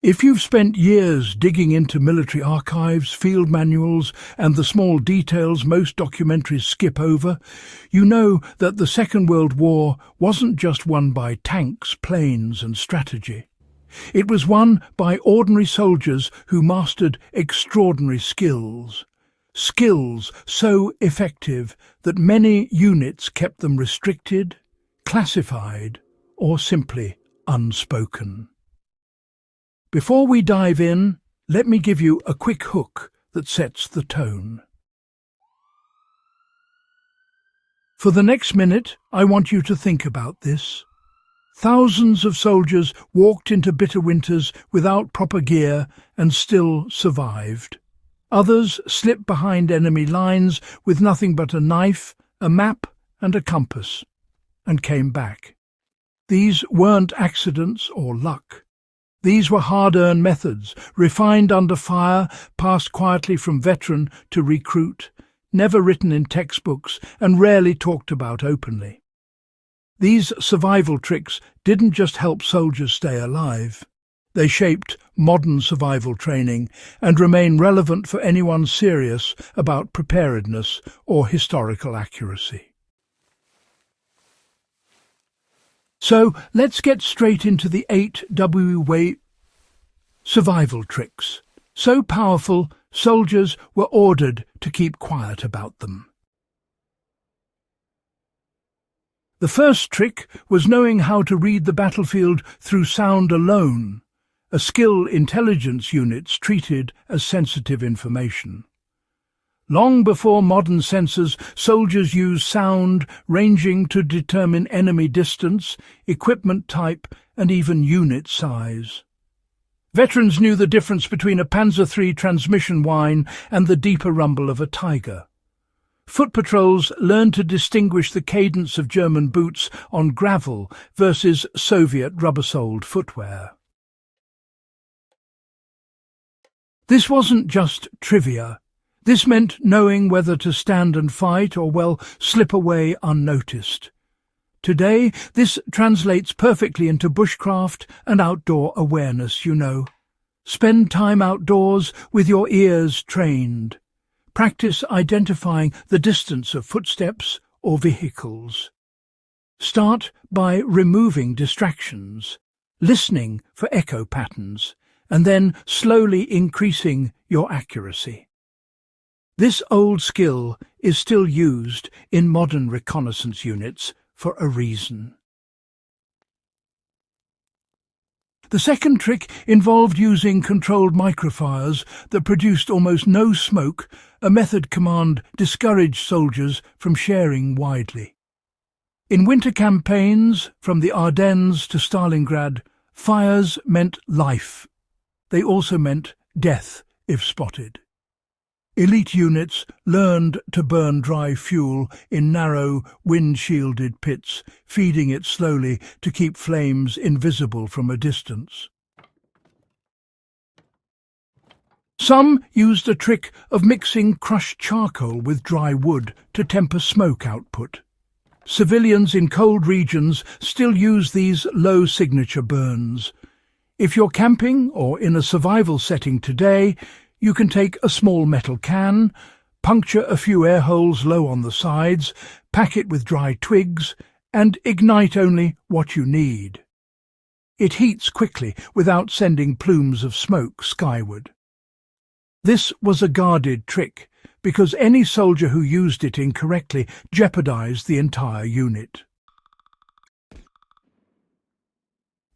If you've spent years digging into military archives, field manuals, and the small details most documentaries skip over, you know that the Second World War wasn't just won by tanks, planes, and strategy. It was won by ordinary soldiers who mastered extraordinary skills. Skills so effective that many units kept them restricted, classified, or simply unspoken. Before we dive in, let me give you a quick hook that sets the tone. For the next minute, I want you to think about this. Thousands of soldiers walked into bitter winters without proper gear and still survived. Others slipped behind enemy lines with nothing but a knife, a map, and a compass, and came back. These weren't accidents or luck. These were hard-earned methods, refined under fire, passed quietly from veteran to recruit, never written in textbooks and rarely talked about openly. These survival tricks didn't just help soldiers stay alive. They shaped modern survival training and remain relevant for anyone serious about preparedness or historical accuracy. So let's get straight into the 8 WWII survival tricks. So powerful, soldiers were ordered to keep quiet about them. The first trick was knowing how to read the battlefield through sound alone, a skill intelligence units treated as sensitive information. Long before modern sensors, soldiers used sound ranging to determine enemy distance, equipment type, and even unit size. Veterans knew the difference between a Panzer III transmission whine and the deeper rumble of a Tiger. Foot patrols learned to distinguish the cadence of German boots on gravel versus Soviet rubber-soled footwear. This wasn't just trivia. This meant knowing whether to stand and fight or, well, slip away unnoticed. Today, this translates perfectly into bushcraft and outdoor awareness, you know. Spend time outdoors with your ears trained. Practice identifying the distance of footsteps or vehicles. Start by removing distractions, listening for echo patterns, and then slowly increasing your accuracy. This old skill is still used in modern reconnaissance units for a reason. The second trick involved using controlled microfires that produced almost no smoke, a method command discouraged soldiers from sharing widely. In winter campaigns, from the Ardennes to Stalingrad, fires meant life. They also meant death if spotted. Elite units learned to burn dry fuel in narrow, wind-shielded pits, feeding it slowly to keep flames invisible from a distance. Some used a trick of mixing crushed charcoal with dry wood to temper smoke output. Civilians in cold regions still use these low-signature burns. If you're camping or in a survival setting today, you can take a small metal can, puncture a few air holes low on the sides, pack it with dry twigs, and ignite only what you need. It heats quickly without sending plumes of smoke skyward. This was a guarded trick, because any soldier who used it incorrectly jeopardized the entire unit.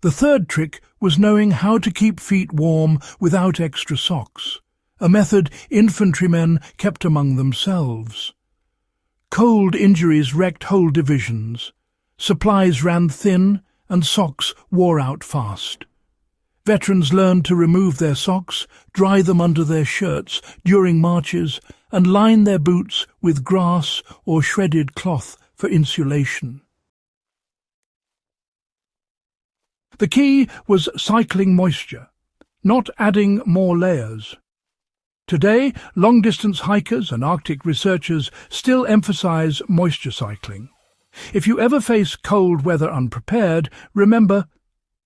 The third trick was knowing how to keep feet warm without extra socks, a method infantrymen kept among themselves. Cold injuries wrecked whole divisions. Supplies ran thin and socks wore out fast. Veterans learned to remove their socks, dry them under their shirts during marches, and line their boots with grass or shredded cloth for insulation. The key was cycling moisture, not adding more layers. Today, long-distance hikers and Arctic researchers still emphasize moisture cycling. If you ever face cold weather unprepared, remember,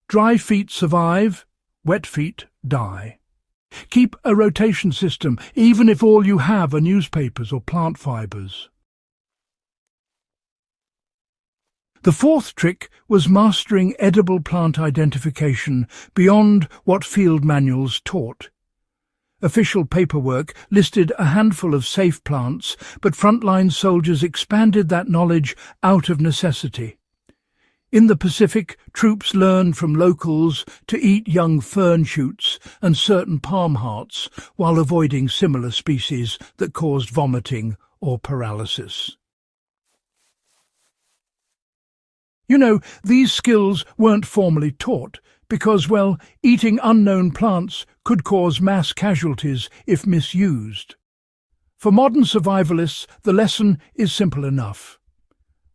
dry feet survive, Wet feet die. Keep a rotation system, even if all you have are newspapers or plant fibres. The fourth trick was mastering edible plant identification beyond what field manuals taught. Official paperwork listed a handful of safe plants, but frontline soldiers expanded that knowledge out of necessity. In the Pacific, troops learned from locals to eat young fern shoots and certain palm hearts while avoiding similar species that caused vomiting or paralysis. You know, these skills weren't formally taught because, well, eating unknown plants could cause mass casualties if misused. For modern survivalists, the lesson is simple enough.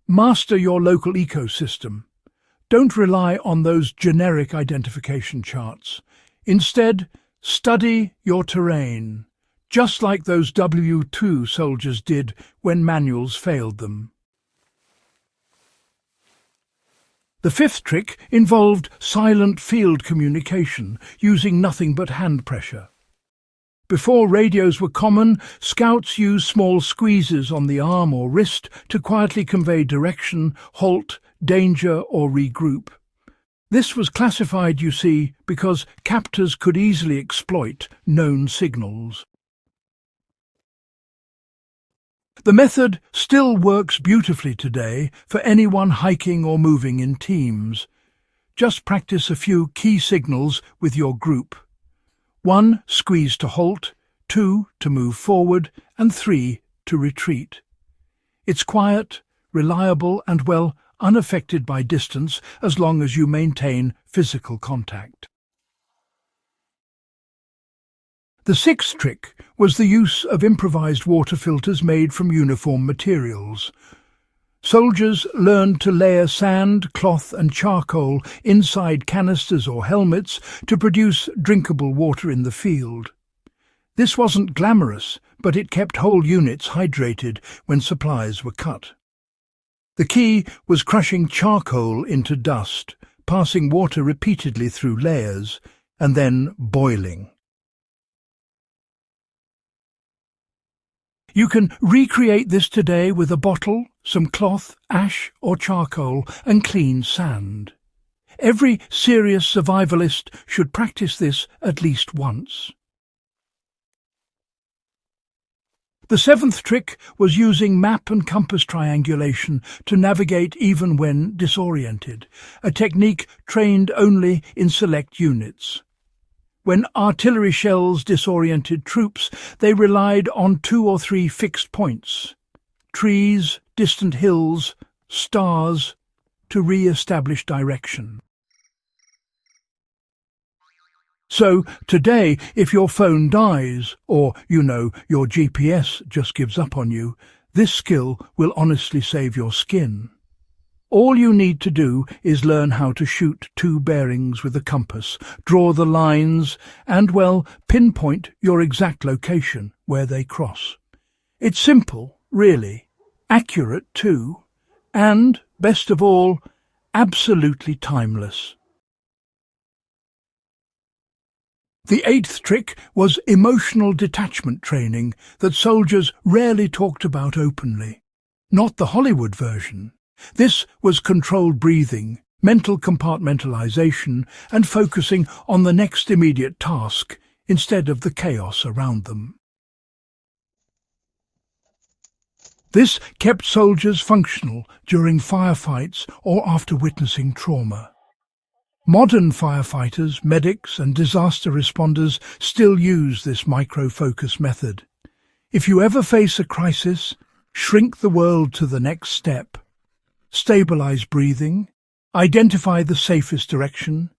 Master your local ecosystem. Don't rely on those generic identification charts. Instead, study your terrain, just like those WWII soldiers did when manuals failed them. The fifth trick involved silent field communication, using nothing but hand pressure. Before radios were common, scouts used small squeezes on the arm or wrist to quietly convey direction, halt, danger, or regroup. This was classified, you see, because captors could easily exploit known signals. The method still works beautifully today for anyone hiking or moving in teams. Just practice a few key signals with your group. 1, squeeze to halt, 2, to move forward, and 3, to retreat. It's quiet, reliable, and, well, unaffected by distance as long as you maintain physical contact. The sixth trick was the use of improvised water filters made from uniform materials. Soldiers learned to layer sand, cloth and charcoal inside canisters or helmets to produce drinkable water in the field. This wasn't glamorous, but it kept whole units hydrated when supplies were cut. The key was crushing charcoal into dust, passing water repeatedly through layers, and then boiling. You can recreate this today with a bottle, some cloth, ash or charcoal, and clean sand. Every serious survivalist should practice this at least once. The seventh trick was using map and compass triangulation to navigate even when disoriented, a technique trained only in select units. When artillery shells disoriented troops, they relied on 2 or 3 fixed points, trees, distant hills, stars, to re-establish direction. So, today, if your phone dies, or, your GPS just gives up on you, this skill will honestly save your skin. All you need to do is learn how to shoot 2 bearings with a compass, draw the lines, and, well, pinpoint your exact location where they cross. It's simple, really, accurate too, and, best of all, absolutely timeless. The eighth trick was emotional detachment training that soldiers rarely talked about openly. Not the Hollywood version. This was controlled breathing, mental compartmentalization, and focusing on the next immediate task instead of the chaos around them. This kept soldiers functional during firefights or after witnessing trauma. Modern firefighters, medics, and disaster responders still use this micro-focus method. If you ever face a crisis, shrink the world to the next step. Stabilize breathing, identify the safest direction,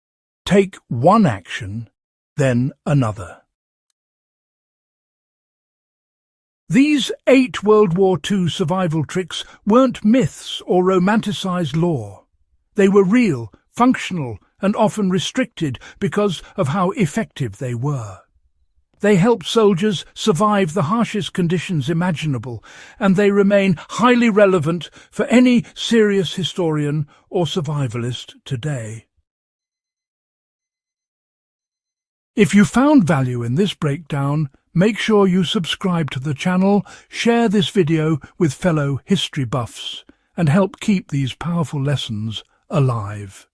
take one action, then another. These 8 World War II survival tricks weren't myths or romanticized lore. They were real, functional, and often restricted because of how effective they were. They helped soldiers survive the harshest conditions imaginable, and they remain highly relevant for any serious historian or survivalist today. If you found value in this breakdown, make sure you subscribe to the channel, share this video with fellow history buffs, and help keep these powerful lessons alive.